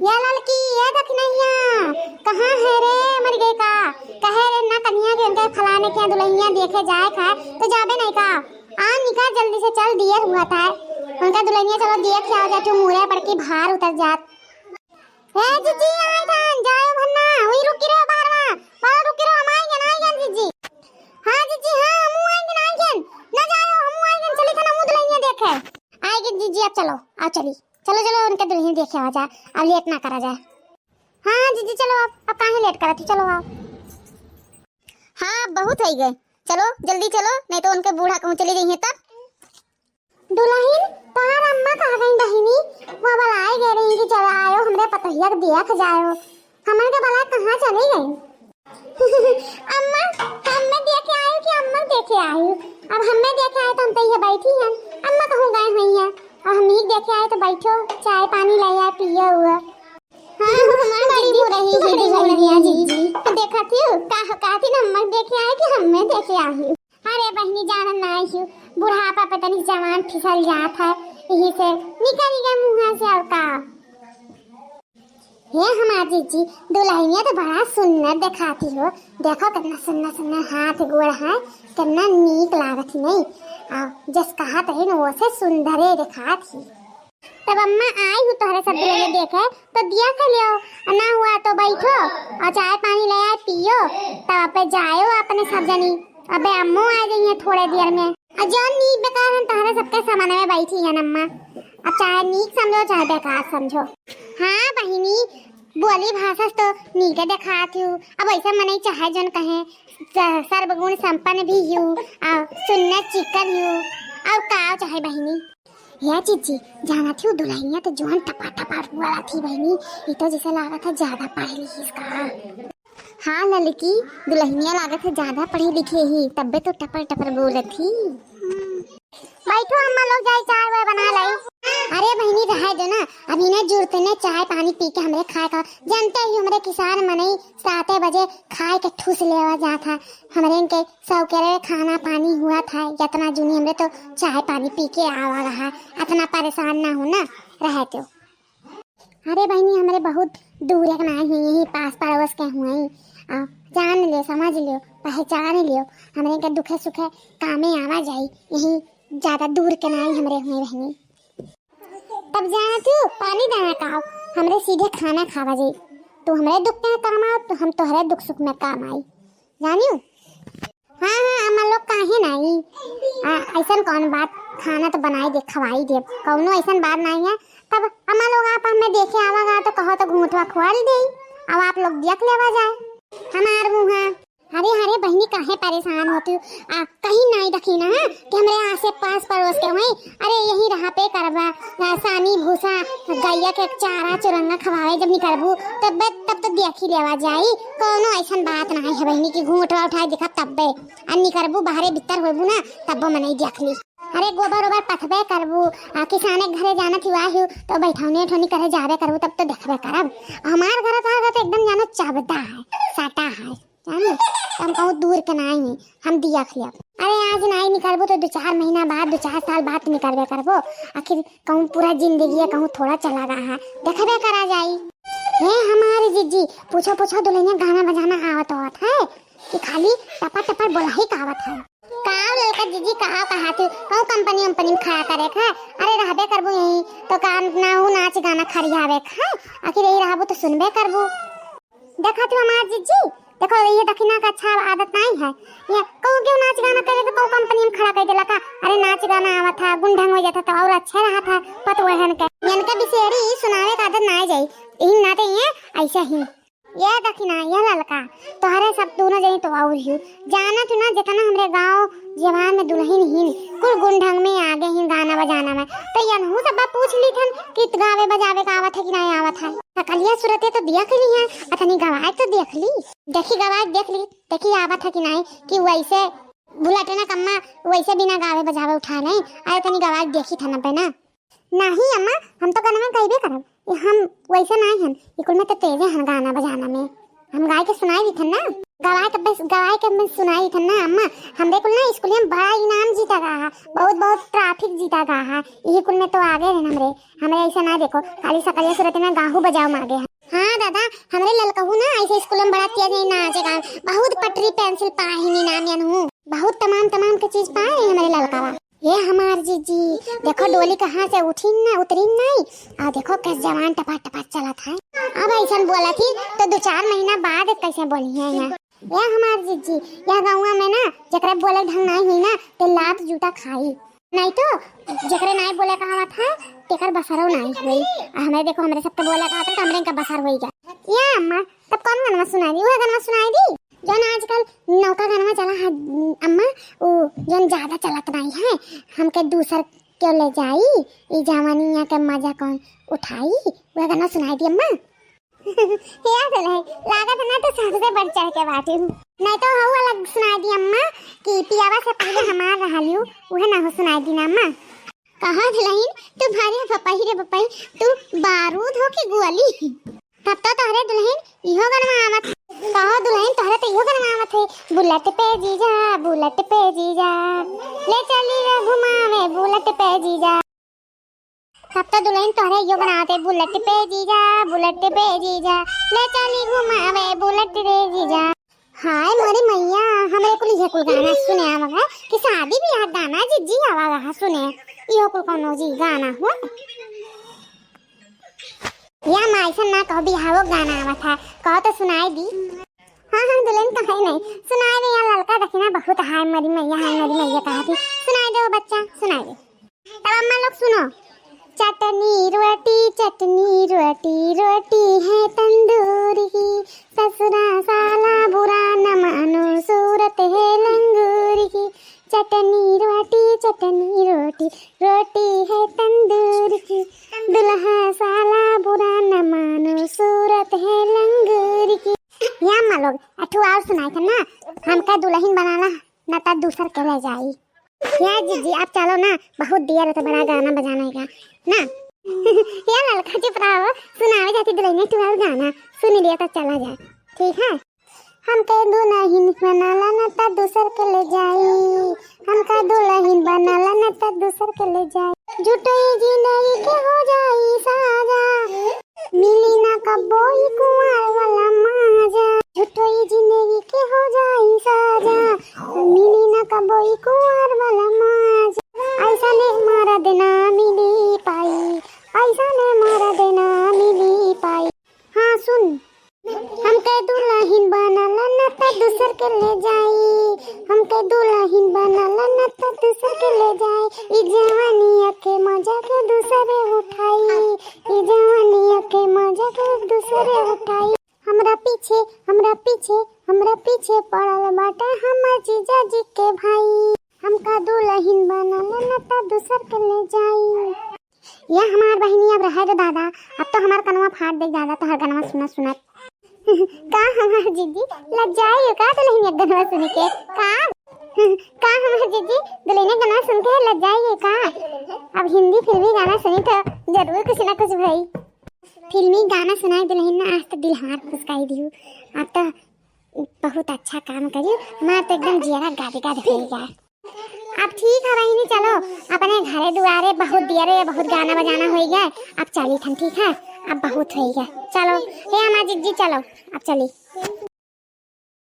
ये लड़की ये देख नहीं है कहाँ है रे मर गई का कहे रे ना कन्या के उनके फलाने के दुल्हनिया देखे जाए खाए तो जाबे नहीं का आ निकाल जल्दी से चल दिया हुआ था उनका दुल्हनिया चलो देख के आ जाते मुरे पड़ के बाहर उतर जात ए जीजी आए थान जाओ भन्ना वही रुकी रहो बाहर रुकी रहो हम आएंगे जीजी हां जीजी हां हम आएंगे ना जाओ हम आएंगे चली थाना मुंह दुल्हनिया देखे आएगी जीजी अब चलो आओ चलो चलो उनके दुल्हन देखे आ जाए अब लेट ना करा जाए हाँ जीजी चलो अब काहे लेट करा थी चलो आओ हाँ बहुत हो गए चलो जल्दी चलो नहीं तो उनके बूढ़ा कहूँ चली गई है तब दुल्हन तार अम्मा कहाँ गई बहिनी वो बलाए गए रही कि चलो आयो हमरे पतोहिया के देख जाओ हमन के बला कहाँ चली गई अम्मा हमें देखे आयो कि अम्मा देखे आयो अब हमें देखे आए तो हम तो ये बैठी हैं अम्मा कहूँ गए हुई हैं और हम ही देखे आए तो बैठो चाय पानी ले आए पिए हुआ हां हमारी हो रही है दुल्हनिया जीजी देखा थी का थी ना हम देखे आए कि हमें देखे आई अरे बहनी जान ना आई बुढ़ापा पता नहीं जवान फिसल जात है यही से निकल गया मुंह से और का ये हमारी जीजी दुल्हनिया तो बड़ा सुंदर दिखाती हो देखो कितना सुंदर हाथ गोड़ है कितना नीक लागत नहीं जस कहा तो है वो से सुंदरे दिखा थी तब अम्मा आई हूँ तोहरे सब लोग देखे तो दिया खा लियो ना हुआ तो बैठो और चाय पानी ले आए पियो तब पे जाओ अपने सब जनी अबे अम्मो आ गई है थोड़े देर में और जो नीक बेकार हम तोहरे सबके सामान में बैठी है अम्मा अब चाहे नीक समझो चाहे बेकार समझो हाँ बहिनी बोली भाषा तो नीके दिखाती हूँ अब ऐसा मने चाहे जन कहे सर्वगुण संपन्न भी हूँ और सुन्नत चिकन हूँ और का चाहे बहिनी या जीजी जाना थी दुल्हनिया तो जवान टपा टपा वाला थी बहनी ये तो जैसे लगा था ज्यादा पढ़ी लिखी इसका हाँ लड़की दुल्हनिया लागत है ज्यादा पढ़ी लिखी ही तब तो टपर टपर बोल थी बैठो अम्मा लोग जाए चाय वाय बना लाई अरे बहनी रह दो ना अभी ने जरूरत ने चाय पानी पी के हमरे खाए का जानते ही हमरे किसान मने 7 बजे खाए के ठूस लेवा जाता हमरे के सब के खाना पानी हुआ था इतना जुनी हमरे तो चाय पानी पी के आवा रहा इतना परेशान ना हो ना रहते अरे बहनी हमरे बहुत दूर एक ना है यही पास पड़ोस के हुए जान ले समझ लियो पहचान लियो हमरे के दुखे सुखे कामे आवा जाई यही ज्यादा दूर के ना हमरे हुए बहनी तब जाना तू पानी दाना खाओ हमरे सीधे खाना खावा जाई तो हमरे दुख में काम आओ तो हम तोहरे दुख सुख में काम आई जानियो हाँ अम्मा लोग काहे नहीं ऐसा कौन बात खाना तो बनाई दे खवाई दे कौनो ऐसा बात नहीं है तब अम्मा लोग आप हमें देखे आवागा तो कहो तो घूंटवा खुआल दे अब आप लोग देख लेवा जाए हमार मुँह अरे अरे बहनी काहे परेशान होती हूँ कहीं नहीं देखी ना कि हमारे आसे पास पड़ोस के हुए अरे यही रहा पे करवा सानी भूसा गैया के चारा चुरंगा खवावे जब निकलबू तब तो देख ही लेवा जाई कोनो ऐसा बात नहीं है बहनी की घूंटवा उठाए दिखा तब्बे और निकलबू बाहरे भीतर होबू ना तब मने देख ली अरे गोबर ओबर पथबे करबू किसाने घरे जाना थी वाहू तो बैठौने ठोनी करे जाबे करबू तब तो देखबे करब हमार घर तो एकदम जानो चबदा है साटा है जाने हम कहूँ दूर के नहीं है हम दिया खिया अरे आज नहीं निकलबो तो 2-4 महीना बाद 2-4 साल बाद निकलबे करबो आखिर कहूँ पूरा जिंदगी है कहूँ थोड़ा चला रहा है देखबे करा जाई हे हमारे जीजी पूछो दुल्हनिया गाना बजाना आवत है कि खाली टपा टपा बोला ही आवत है काव लड़का जीजी कहा तू कहूँ कंपनी में खाया करे खा अरे रहबे करबो यही तो काम ना हो नाच गाना खरियावे खा आखिर यही रहबो तो सुनबे करबो देखा तू हमार जीजी देखो ये दक्षिणा का अच्छा आदत नहीं है ये कहूँ क्यों नाच गाना करे तो कहूँ कंपनी में खड़ा कर देला का अरे नाच गाना आवा था गुंडंग हो जाता तो और अच्छा रहा था पतवहन के इनका बिसेरी सुनावे का आदत ना जाई इन नाते ये ऐसा ही ये दक्षिणा ये ललका तोहरे सब दोनों जनी तो और ही जाना तू ना जितना हमरे गांव जवान में दुल्हन ही कुल गुंडंग में आगे ही गाना बजाना में तो यनहु सब पूछ ली थन कि गावे बजावे का आवत है कि नहीं आवत है सकलिया सूरते तो देख ली है अतनी गवाज तो देख ली देखी गवाज देख ली देखी आवत है कि नहीं कि वैसे बुलाटे ना कम्मा वैसे बिना गावे बजावे उठा नहीं अरे तनी गवाज देखी था ना नहीं अम्मा हम तो गाना में कहबे करब हम वैसे नहीं हम इकुल में तो तेजे हम गाना बजाना में हम गाय के सुनाई भी थे ना। गवाए के मैं सुनाई था ना अम्मा। हमरे कुल ना स्कूल में बड़ा इनाम जीता गा है, बहुत बहुत ट्रैफिक जीता गा है। यही कुल में तो आगे है हमरे। हमरे ऐसा ना देखो खाली सकरिया सूरत में गाहू बजाओ मांगे है। हाँ दादा, हमरे ललकहू ना ऐसे स्कूल में बड़ा तेज नाचे गा, बहुत पटरी पेंसिल पाए ही नाम यानू, बहुत तमाम तमाम के चीज पाए हमरे ललकावा। ये हमार जीजी देखो डोली कहाँ से उठी ना उतरी नहीं, और देखो कैसे जवान टपा टपा चला था। अब ऐसा बोला थी तो 2-4 महीना बाद कैसे बोली है यहाँ। ये हमार जीजी यह गाँव में ना जकरा बोले ढंग नहीं हुई ना तो लात जूता खाई, नहीं तो जकरे नहीं बोले कहा था तेकर बसरो नहीं हुई। हमें देखो हमरे सबके बोले कहा था तो हमरे का बसर हुई गया। ये अम्मा तब कौन गाना सुनाई दी? वह गाना सुनाई दी जौन आजकल नौका गाना चला है अम्मा, वो जौन ज्यादा चलत नहीं है। हमके दूसर क्यों ले जाई, ई जवानिया के मजा कौन उठाई, वह गाना सुनाई दी अम्मा। याद है लागत ना तो सबसे बढ़ चढ़ के बाटी हूँ, नहीं तो हवा अलग सुनाई दी अम्मा कि पियावा से पहले हमार रहलियो, वह ना हो सुनाई दी ना अम्मा। कहाँ दुल्हन तू भारी पपाई रे पपाई, तू बारूद हो के गोली। तब तो तोहरे दुल्हन इहो गाना आवत, कहो दुल्हन तोहरे तो इहो गाना आवत है, बुलेट पे जीजा बुलेट पे जीजा ले चली रे घुमावे बुलेट पे जीजा। तब तो दुल्हन तोहरे इहो गाना आवत है, बुलेट पे जीजा ले चली घुमावे बुलेट रे जीजा। हाय मोरी मैया, हमरे कुल ये कुल गाना सुने आवा कि शादी ब्याह गाना जीजी आवा सुने, इहो कुल कोनो जी गाना हो या माइसन ना कहो बिहावो गाना आवा था, कहो तो सुनाई दी। हाँ दुल्हन तो है नहीं सुनाई दे, यहाँ लड़का दखना बहुत हाय मरी मैया कहा थी, सुनाई दे वो बच्चा सुनाई दे। तब अम्मा लोग सुनो, चटनी रोटी रोटी है तंदूरी की, ससुरा साला बुरा न मानो सूरत है लंगूरी की। चटनी रोटी रोटी है तंदूरी की, दुल्हा साला बुरा न मानो सूरत है लंगूरी की। या अम्मा लोग अठू और सुनाई था ना, हमका दुल्हन बनाना न ता दूसर के ले जाई। या जीजी आप चलो ना, बहुत देर तो बड़ा गाना बजाना है ना। या लड़का चुप रहो, सुनावे जाती दुल्हन तू और गाना सुन लिया तो चला जा, ठीक है। हमके दुल्हन बनाला न ता दूसर के ले जाई, हमका दुल्हन बनाला न ता दूसर के ले जाई। झूठे जिंदगी के हो जाई साजा, मिली ना कबोई कुंवर वाला माजा। झूठे जिंदगी के हो जाई साजा, मिली ना कबोई कुंवर वाला माजा। ऐसा ने मारा देना मिली पाई, ऐसा ने मारा देना मिली पाई। हाँ सुन, हमके दुल्हन बनाला न ता दूसर के ले जाई, हमके दुल्हन बनाला न ता दूसर के ले जाई। ई जवानिया के मजा के दूसरे उठाई, ई जवानिया के मजा के दूसरे उठाई। हमरा पीछे पड़ल बाटे हमर जीजा जी के भाई, हमका दुल्हन बनाला न ता दूसर के ले जाई। या हमार बहनी अब रहे दो दादा, अब तो हमार कनवा फाड़ दे दादा, तो हर गाना सुनत का हमार जीजी लज्जाई का दुल्हन गाना सुन के का हमार जीजी दुल्हन गाना सुन के लज्जाई का। अब हिंदी फिल्मी गाना सुनी तो जरूर कुछ ना कुछ भाई फिल्मी गाना सुनाई दुल्हन ना, आज तो दिल हार फुसकाई दियो। अब तो बहुत अच्छा काम करियो, हमार तो एकदम जियारा गादेगा दिखेगा। अब ठीक है बहनी, चलो अपने घरे दुआरे बहुत दियरे बहुत गाना बजाना हो गया, अब चली थन ठीक है, अब बहुत हो गया। चलो हे हमार जीजी चलो अब चली।